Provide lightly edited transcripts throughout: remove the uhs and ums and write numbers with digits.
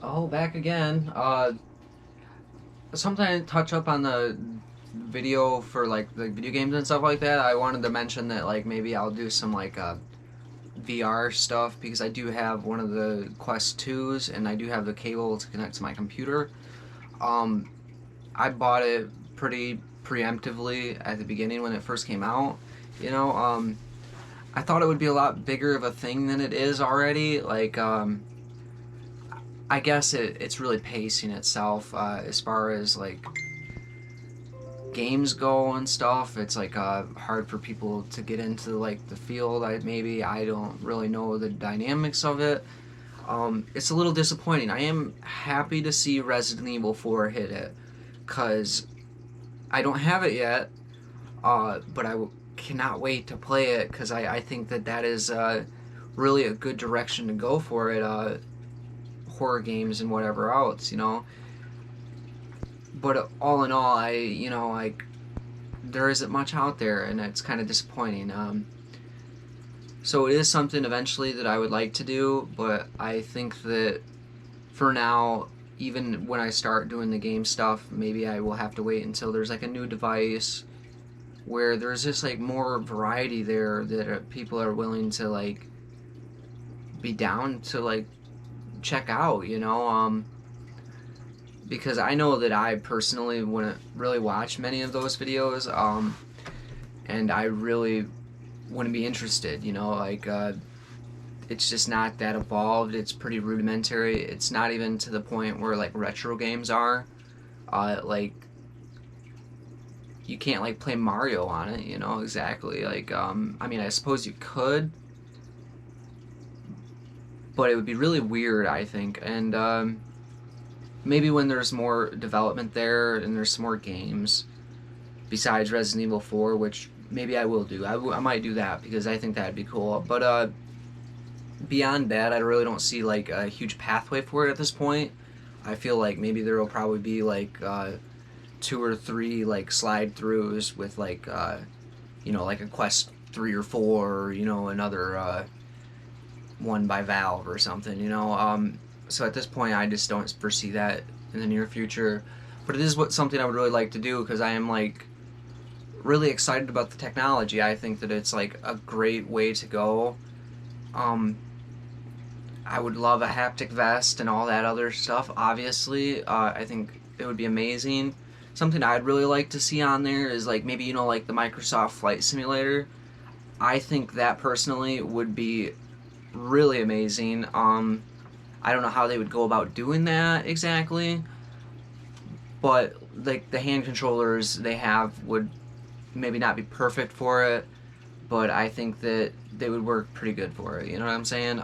Oh, back again. Something I touch up on the video for like the video games and stuff like that. I wanted to mention that like maybe I'll do some like VR stuff because I do have one of the Quest 2s and I do have the cable to connect to my computer. Um, I bought it pretty preemptively at the beginning when it first came out. You know, I thought it would be a lot bigger of a thing than it is already. I guess it's really pacing itself as far as like games go and stuff. It's like hard for people to get into like the field. Maybe I don't really know the dynamics of it. It's a little disappointing. I am happy to see Resident Evil 4 hit it because I don't have it yet, but cannot wait to play it because I think that is really a good direction to go for it. Horror games and whatever else. But all in all, like there isn't much out there, and it's kind of disappointing. So it is something eventually that I would like to do, but I think that for now, even when I start doing the game stuff, maybe I will have to wait until there's like a new device where there's just like more variety there that people are willing to like be down to like check out. Because I know that I personally wouldn't really watch many of those videos, and I really wouldn't be interested. It's just not that evolved. It's pretty rudimentary. It's not even to the point where like retro games are. Like you can't like play Mario on it. Exactly. I mean, I suppose you could, but it would be really weird, I think. And maybe when there's more development there and there's some more games besides Resident Evil 4, which maybe I will do. I might do that because I think that'd be cool. But beyond that, I really don't see like a huge pathway for it at this point. I feel like maybe there will probably be like two or three like slide throughs with like a Quest 3 or 4, or another one by Valve or something. So at this point, I just don't foresee that in the near future. But it is something I would really like to do because I am like really excited about the technology. I think that it's like a great way to go. Um, I would love a haptic vest and all that other stuff. Obviously, I think it would be amazing. Something I'd really like to see on there is like maybe like the Microsoft Flight Simulator. I think that personally would be really amazing. I don't know how they would go about doing that exactly, but like the hand controllers they have would maybe not be perfect for it, but I think that they would work pretty good for it. You know what I'm saying?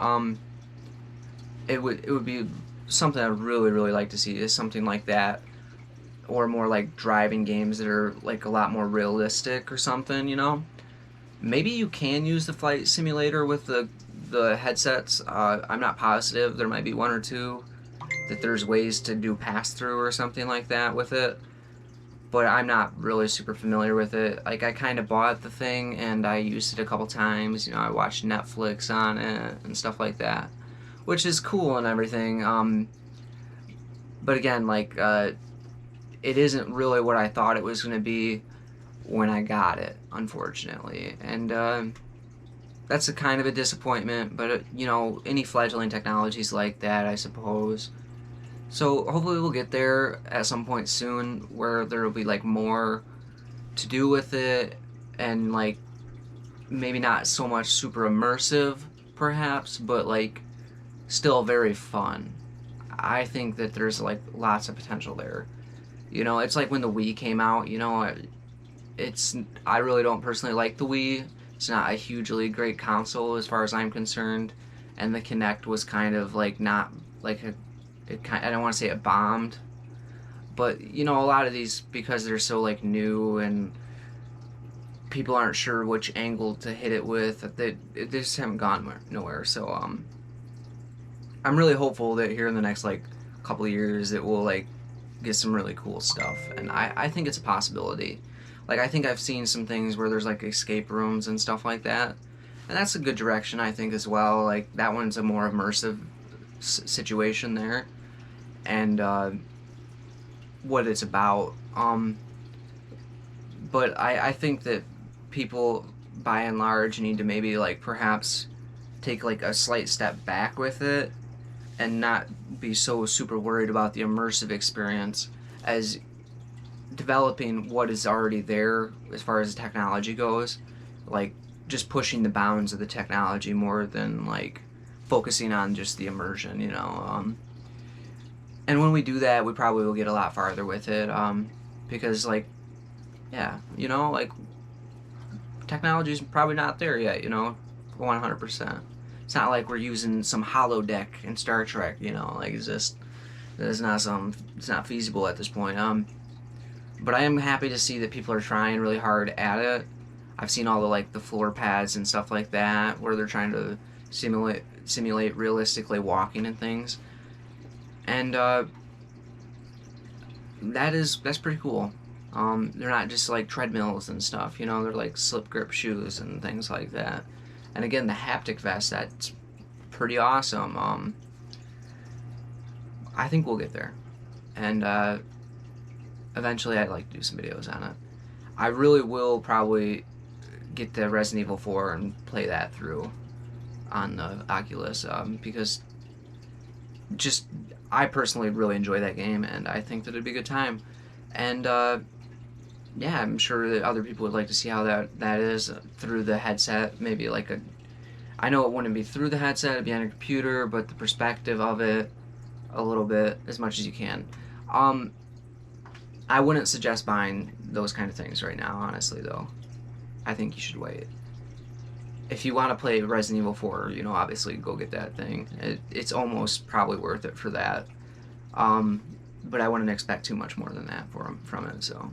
It would be something I'd really really like to see is something like that, or more like driving games that are like a lot more realistic or something. Maybe you can use the flight simulator with the headsets. I'm not positive. There might be one or two that there's ways to do pass through or something like that with it, but I'm not really super familiar with it. Like I kind of bought the thing and I used it a couple times. I watched Netflix on it and stuff like that, which is cool and everything. But again, like it isn't really what I thought it was going to be when I got it, unfortunately, and that's a kind of a disappointment. But any fledgling technologies like that, I suppose. So hopefully we'll get there at some point soon, where there will be like more to do with it, and like maybe not so much super immersive, perhaps, but like still very fun. I think that there's like lots of potential there. It's like when the Wii came out. It's I really don't personally like the Wii. It's not a hugely great console as far as I'm concerned, and the Kinect was kind of like not like I don't want to say it bombed, but a lot of these, because they're so like new and people aren't sure which angle to hit it with, they just haven't gone nowhere. So I'm really hopeful that here in the next like couple of years it will like get some really cool stuff, and I think it's a possibility. Like I think I've seen some things where there's like escape rooms and stuff like that, and that's a good direction I think as well. Like that one's a more immersive situation there, and what it's about. But I think that people, by and large, need to maybe like perhaps take like a slight step back with it and not be so super worried about the immersive experience as developing what is already there as far as the technology goes, like just pushing the bounds of the technology more than like focusing on just the immersion, you know. And when we do that, we probably will get a lot farther with it, because like, yeah, you know, like technology's probably not there yet, you know, 100%. It's not like we're using some holodeck in Star Trek, you know, like it's not feasible at this point. But I am happy to see that people are trying really hard at it. I've seen all the like the floor pads and stuff like that where they're trying to simulate realistically walking and things, and that's pretty cool. They're not just like treadmills and stuff, you know. They're like slip grip shoes and things like that. And again, the haptic vest, that's pretty awesome. I think we'll get there, and eventually I'd like to do some videos on it. I really will probably get the Resident Evil 4 and play that through on the Oculus, because just I personally really enjoy that game, and I think that it'd be a good time. And yeah, I'm sure that other people would like to see how that is through the headset. Maybe like I know it wouldn't be through the headset, it'd be on a computer, but the perspective of it a little bit, as much as you can. I wouldn't suggest buying those kind of things right now, honestly, though. I think you should wait. If you want to play Resident Evil 4, you know, obviously go get that thing. It's almost probably worth it for that. But I wouldn't expect too much more than that from it, so.